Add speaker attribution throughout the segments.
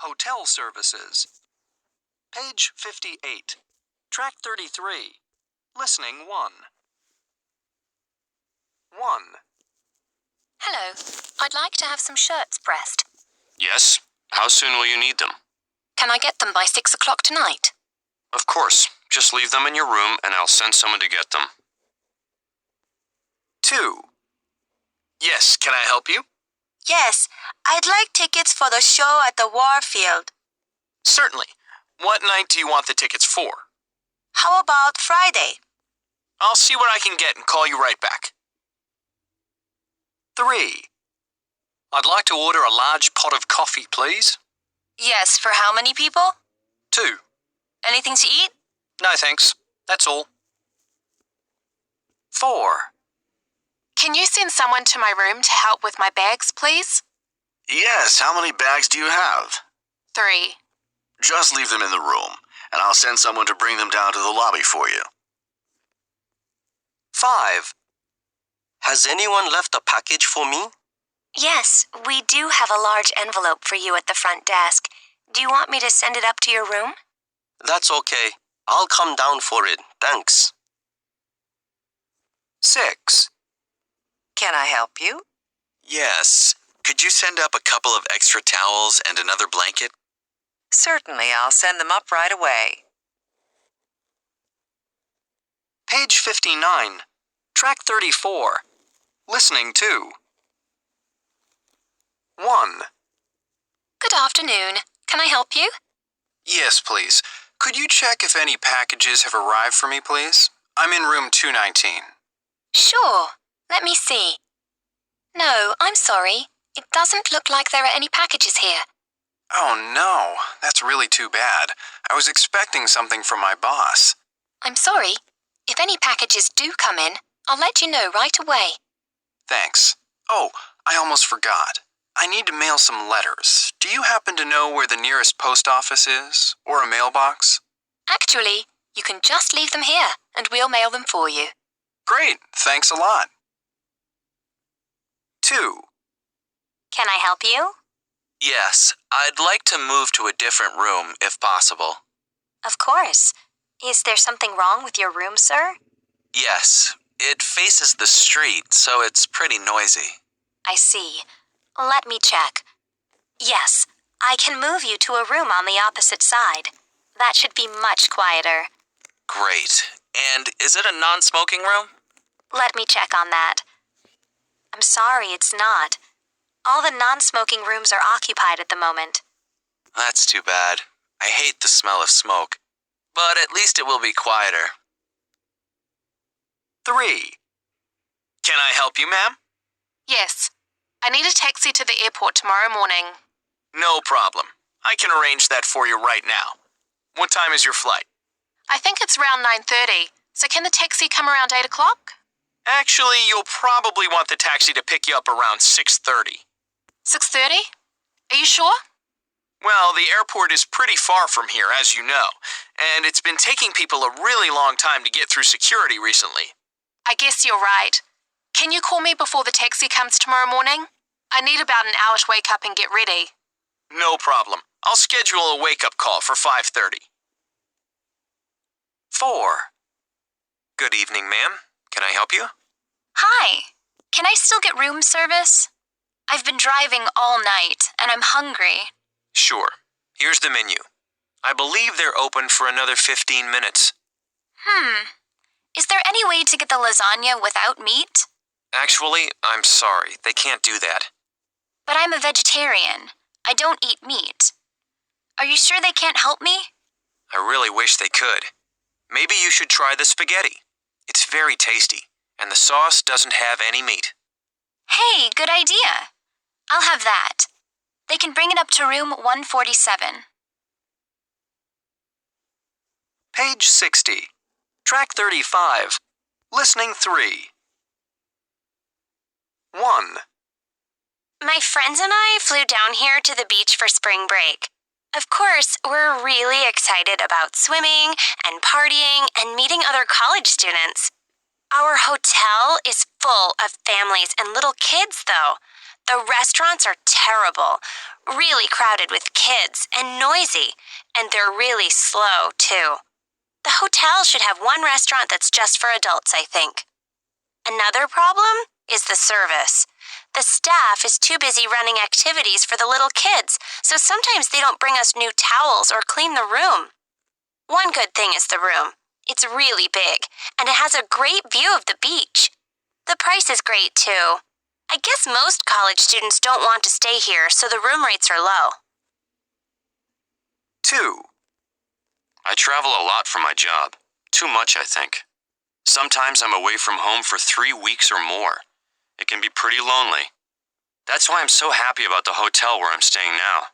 Speaker 1: Hotel services. Page 58. Track 33. Listening 1. 1.
Speaker 2: Hello. I'd like to have some shirts pressed.
Speaker 3: Yes. How soon will you need them?
Speaker 2: Can I get them by 6 o'clock tonight?
Speaker 3: Of course. Just leave them in your room and I'll send someone to get them.
Speaker 1: 2. Yes, can I help you?
Speaker 4: Yes, I'd like tickets for the show at the Warfield.
Speaker 1: Certainly. What night do you want the tickets for?
Speaker 4: How about Friday?
Speaker 1: I'll see what I can get and call you right back. 3. I'd like to order a large pot of coffee, please.
Speaker 2: Yes, for how many people?
Speaker 1: 2.
Speaker 2: Anything to eat?
Speaker 1: No, thanks. That's all. 4.
Speaker 2: Can you send someone to my room to help with my bags, please?
Speaker 5: Yes, how many bags do you have?
Speaker 2: 3.
Speaker 5: Just leave them in the room, and I'll send someone to bring them down to the lobby for you.
Speaker 1: 5.
Speaker 6: Has anyone left a package for me?
Speaker 4: Yes, we do have a large envelope for you at the front desk. Do you want me to send it up to your room?
Speaker 6: That's okay. I'll come down for it. Thanks.
Speaker 1: 6.
Speaker 4: Can I help you?
Speaker 7: Yes. Could you send up a couple of extra towels and another blanket?
Speaker 4: Certainly, I'll send them up right away.
Speaker 1: Page 59. Track 34. Listening 2. 1.
Speaker 2: Good afternoon. Can I help you?
Speaker 1: Yes, please. Could you check if any packages have arrived for me, please? I'm in room 219.
Speaker 2: Sure. Let me see. No, I'm sorry. It doesn't look like there are any packages here.
Speaker 1: Oh no, that's really too bad. I was expecting something from my boss.
Speaker 2: I'm sorry. If any packages do come in, I'll let you know right away.
Speaker 1: Thanks. Oh, I almost forgot. I need to mail some letters. Do you happen to know where the nearest post office is? Or a mailbox?
Speaker 2: Actually, you can just leave them here, and we'll mail them for you.
Speaker 1: Great, thanks a lot. 2.
Speaker 4: Can I help you?
Speaker 7: Yes. I'd like to move to a different room, if possible.
Speaker 4: Of course. Is there something wrong with your room, sir?
Speaker 7: Yes. It faces the street, so it's pretty noisy.
Speaker 4: I see. Let me check. Yes, I can move you to a room on the opposite side. That should be much quieter.
Speaker 7: Great. And is it a non-smoking room?
Speaker 4: Let me check on that. I'm sorry, it's not. All the non-smoking rooms are occupied at the moment.
Speaker 7: That's too bad. I hate the smell of smoke. But at least it will be quieter.
Speaker 1: 3. Can I help you, ma'am?
Speaker 2: Yes. I need a taxi to the airport tomorrow morning.
Speaker 1: No problem. I can arrange that for you right now. What time is your flight?
Speaker 2: I think it's around 9:30, so can the taxi come around 8 o'clock?
Speaker 1: Actually, you'll probably want the taxi to pick you up around 6:30.
Speaker 2: 6:30? Are you sure?
Speaker 1: Well, the airport is pretty far from here, as you know, and it's been taking people a really long time to get through security recently.
Speaker 2: I guess you're right. Can you call me before the taxi comes tomorrow morning? I need about an hour to wake up and get ready.
Speaker 1: No problem. I'll schedule a wake-up call for 5:30. 4.
Speaker 7: Good evening, ma'am. Can I help you?
Speaker 2: Hi. Can I still get room service? I've been driving all night, and I'm hungry.
Speaker 7: Sure. Here's the menu. I believe they're open for another 15 minutes.
Speaker 2: Is there any way to get the lasagna without meat?
Speaker 7: Actually, I'm sorry. They can't do that.
Speaker 2: But I'm a vegetarian. I don't eat meat. Are you sure they can't help me?
Speaker 7: I really wish they could. Maybe you should try the spaghetti. It's very tasty, and the sauce doesn't have any meat.
Speaker 2: Hey, good idea. I'll have that. They can bring it up to room 147.
Speaker 1: Page 60. Track 35. Listening 3. 1.
Speaker 4: My friends and I flew down here to the beach for spring break. Of course, we're really excited about swimming and partying and meeting other college students. Our hotel is full of families and little kids, though. The restaurants are terrible, really crowded with kids and noisy, and they're really slow, too. The hotel should have one restaurant that's just for adults, I think. Another problem is the service. The staff is too busy running activities for the little kids, so sometimes they don't bring us new towels or clean the room. One good thing is the room. It's really big, and it has a great view of the beach. The price is great, too. I guess most college students don't want to stay here, so the room rates are low.
Speaker 1: 2.
Speaker 3: I travel a lot for my job. Too much, I think. Sometimes I'm away from home for 3 weeks or more. It can be pretty lonely. That's why I'm so happy about the hotel where I'm staying now.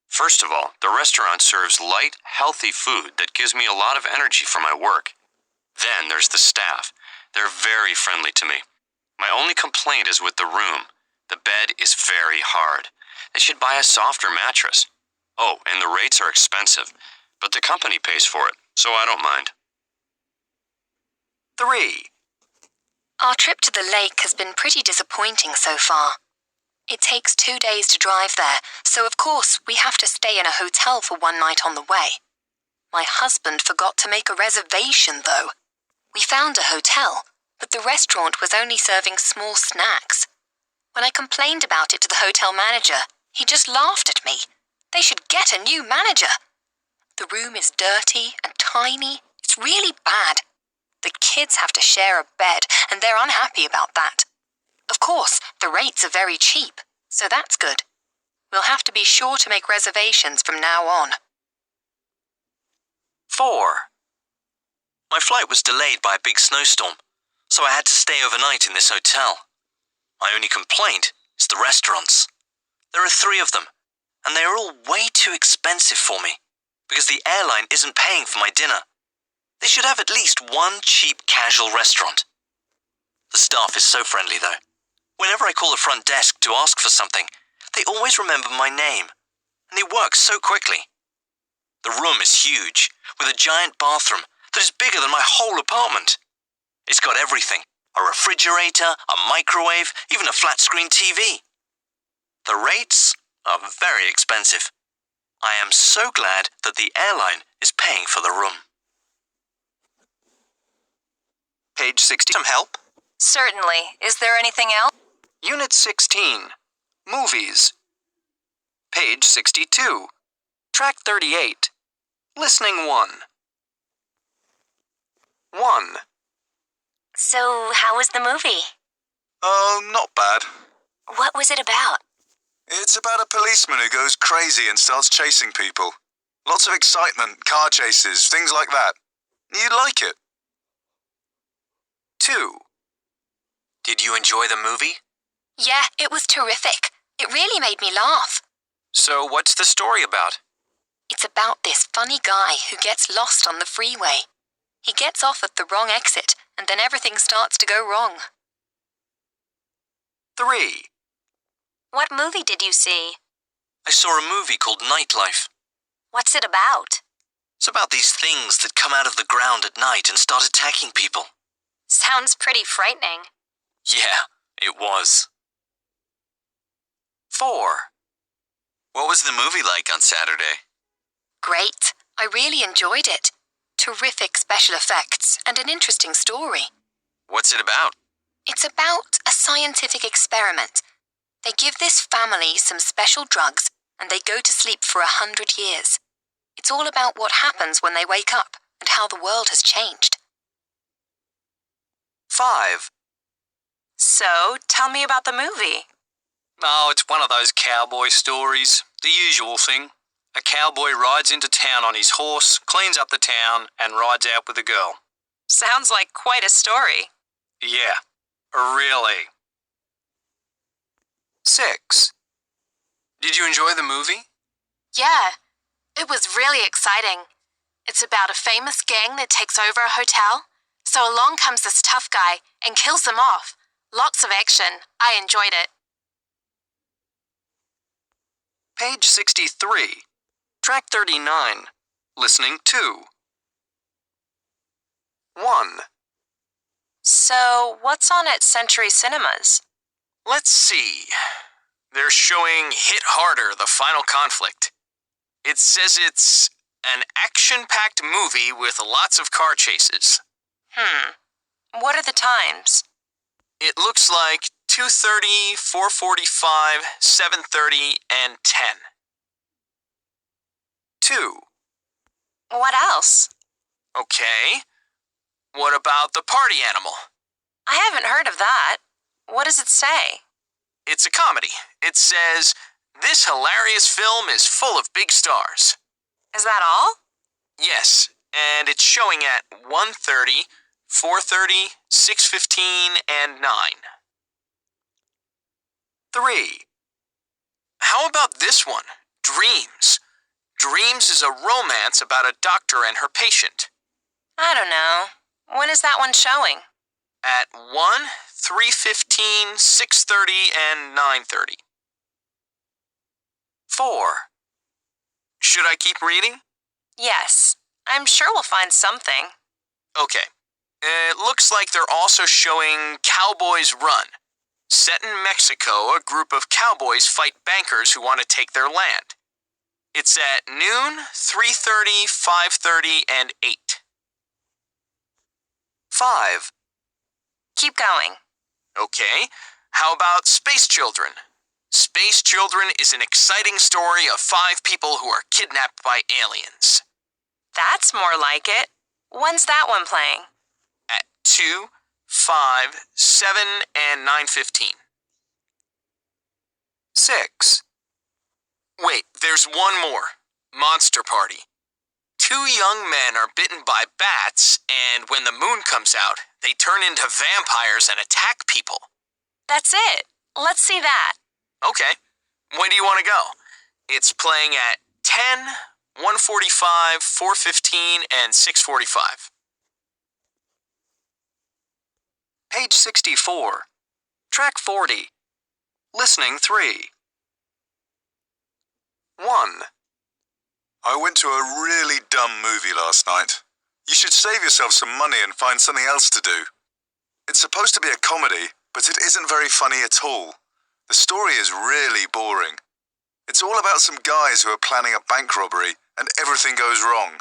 Speaker 3: First of all, the restaurant serves light, healthy food that gives me a lot of energy for my work. Then there's the staff. They're very friendly to me. My only complaint is with the room. The bed is very hard. They should buy a softer mattress. Oh, and the rates are expensive, but the company pays for it, so I don't mind.
Speaker 1: 3.
Speaker 2: Our trip to the lake has been pretty disappointing so far. It takes 2 days to drive there, so of course we have to stay in a hotel for one night on the way. My husband forgot to make a reservation, though. We found a hotel, but the restaurant was only serving small snacks. When I complained about it to the hotel manager, he just laughed at me. They should get a new manager. The room is dirty and tiny. It's really bad. The kids have to share a bed, and they're unhappy about that. Of course, the rates are very cheap, so that's good. We'll have to be sure to make reservations from now on.
Speaker 1: 4.
Speaker 8: My flight was delayed by a big snowstorm, so I had to stay overnight in this hotel. My only complaint is the restaurants. There are 3 of them, and they are all way too expensive for me, because the airline isn't paying for my dinner. They should have at least one cheap casual restaurant. The staff is so friendly, though. Whenever I call the front desk to ask for something, they always remember my name, and they work so quickly. The room is huge, with a giant bathroom that is bigger than my whole apartment. It's got everything: a refrigerator, a microwave, even a flat-screen TV. The rates are very expensive. I am so glad that the airline is paying for the room.
Speaker 1: Page 60. Some help?
Speaker 2: Certainly. Is there anything else?
Speaker 1: Unit 16. Movies. Page 62. Track 38. Listening 1. 1.
Speaker 4: So, how was the movie?
Speaker 9: Not bad.
Speaker 4: What was it about?
Speaker 9: It's about a policeman who goes crazy and starts chasing people. Lots of excitement, car chases, things like that. You'd like it.
Speaker 1: 2.
Speaker 7: Did you enjoy the movie?
Speaker 2: Yeah, it was terrific. It really made me laugh.
Speaker 7: So what's the story about?
Speaker 2: It's about this funny guy who gets lost on the freeway. He gets off at the wrong exit, and then everything starts to go wrong.
Speaker 1: 3.
Speaker 4: What movie did you see?
Speaker 8: I saw a movie called Nightlife.
Speaker 4: What's it about?
Speaker 8: It's about these things that come out of the ground at night and start attacking people.
Speaker 4: Sounds pretty frightening.
Speaker 8: Yeah, it was.
Speaker 1: 4.
Speaker 8: What was the movie like on Saturday?
Speaker 2: Great. I really enjoyed it. Terrific special effects and an interesting story.
Speaker 7: What's it about?
Speaker 2: It's about a scientific experiment. They give this family some special drugs and they go to sleep for 100 years. It's all about what happens when they wake up and how the world has changed.
Speaker 1: 5.
Speaker 2: So, tell me about the movie.
Speaker 7: Oh, it's one of those cowboy stories. The usual thing. A cowboy rides into town on his horse, cleans up the town, and rides out with a girl.
Speaker 2: Sounds like quite a story.
Speaker 7: Yeah, really.
Speaker 1: 6. Did you enjoy the movie?
Speaker 10: Yeah, it was really exciting. It's about a famous gang that takes over a hotel. So along comes this tough guy and kills them off. Lots of action. I enjoyed it.
Speaker 1: Page 63. Track 39. Listening 2. 1.
Speaker 2: So, what's on at Century Cinemas?
Speaker 1: Let's see. They're showing Hit Harder, the final conflict. It says it's an action-packed movie with lots of car chases.
Speaker 2: What are the times?
Speaker 1: It looks like 2:30, 4:45, 7:30, and 10. 2.
Speaker 2: What else?
Speaker 1: Okay. What about the party animal?
Speaker 2: I haven't heard of that. What does it say?
Speaker 1: It's a comedy. It says, "This hilarious film is full of big stars."
Speaker 2: Is that all?
Speaker 1: Yes, and it's showing at 1:30, 4:30, 6:15, and 9. 3. How about this one? Dreams. Dreams is a romance about a doctor and her patient.
Speaker 2: I don't know. When is that one showing?
Speaker 1: At 1, 3:15, 6:30, and 9:30. 4. Should I keep reading?
Speaker 2: Yes. I'm sure we'll find something.
Speaker 1: Okay. It looks like they're also showing Cowboys Run. Set in Mexico, a group of cowboys fight bankers who want to take their land. It's at noon, 3:30, 5:30, and 8. 5.
Speaker 2: Keep going.
Speaker 1: Okay. How about Space Children? Space Children is an exciting story of 5 people who are kidnapped by aliens.
Speaker 2: That's more like it. When's that one playing?
Speaker 1: At 2, 5, 7, and 9:15. 6. Wait, there's one more. Monster Party. 2 young men are bitten by bats, and when the moon comes out, they turn into vampires and attack people.
Speaker 2: That's it. Let's see that.
Speaker 1: Okay. When do you want to go? It's playing at 10, 1:45, 4:15, and 6:45. Page 64. Track 40. Listening 3. 1.
Speaker 9: I went to a really dumb movie last night. You should save yourself some money and find something else to do. It's supposed to be a comedy, but it isn't very funny at all. The story is really boring. It's all about some guys who are planning a bank robbery and everything goes wrong.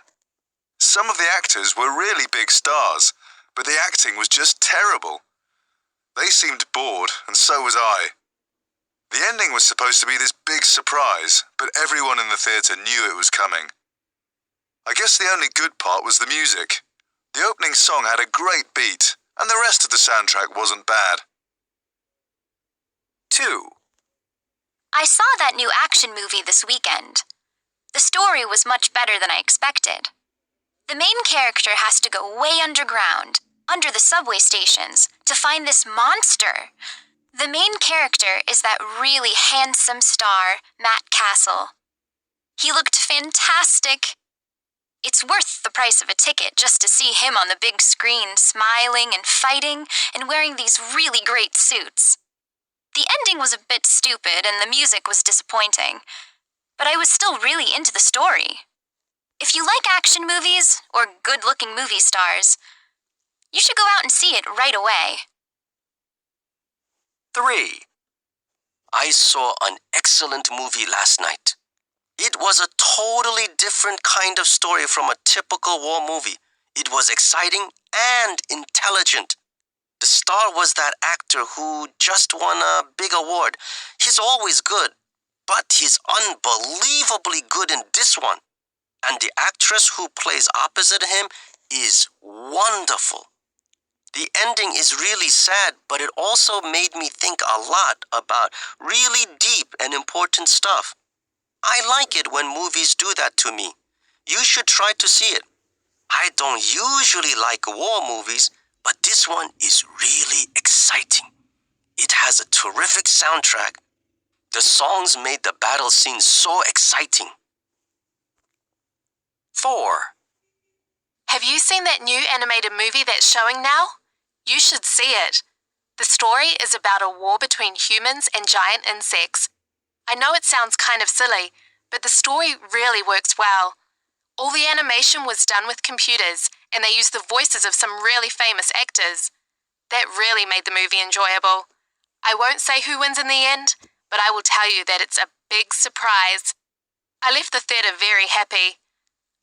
Speaker 9: Some of the actors were really big stars, but the acting was just terrible. They seemed bored, and so was I. The ending was supposed to be this big surprise, but everyone in the theatre knew it was coming. I guess the only good part was the music. The opening song had a great beat, and the rest of the soundtrack wasn't bad.
Speaker 1: 2.
Speaker 11: I saw that new action movie this weekend. The story was much better than I expected. The main character has to go way underground, under the subway stations, to find this monster. The main character is that really handsome star, Matt Castle. He looked fantastic. It's worth the price of a ticket just to see him on the big screen, smiling and fighting and wearing these really great suits. The ending was a bit stupid and the music was disappointing, but I was still really into the story. If you like action movies or good-looking movie stars, you should go out and see it right away.
Speaker 6: 3. I saw an excellent movie last night. It was a totally different kind of story from a typical war movie. It was exciting and intelligent. The star was that actor who just won a big award. He's always good, but he's unbelievably good in this one. And the actress who plays opposite him is wonderful. The ending is really sad, but it also made me think a lot about really deep and important stuff. I like it when movies do that to me. You should try to see it. I don't usually like war movies, but this one is really exciting. It has a terrific soundtrack. The songs made the battle scene so exciting.
Speaker 1: 4.
Speaker 10: Have you seen that new animated movie that's showing now? You should see it. The story is about a war between humans and giant insects. I know it sounds kind of silly, but the story really works well. All the animation was done with computers, and they used the voices of some really famous actors. That really made the movie enjoyable. I won't say who wins in the end, but I will tell you that it's a big surprise. I left the theatre very happy.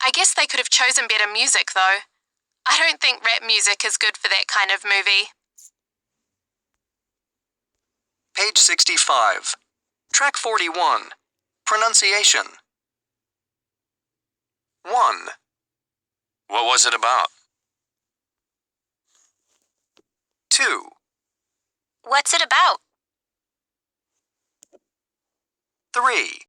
Speaker 10: I guess they could have chosen better music, though. I don't think rap music is good for that kind of movie.
Speaker 1: Page 65. Track 41. Pronunciation. 1,
Speaker 3: What was it about?
Speaker 1: 2,
Speaker 4: What's it about?
Speaker 1: 3.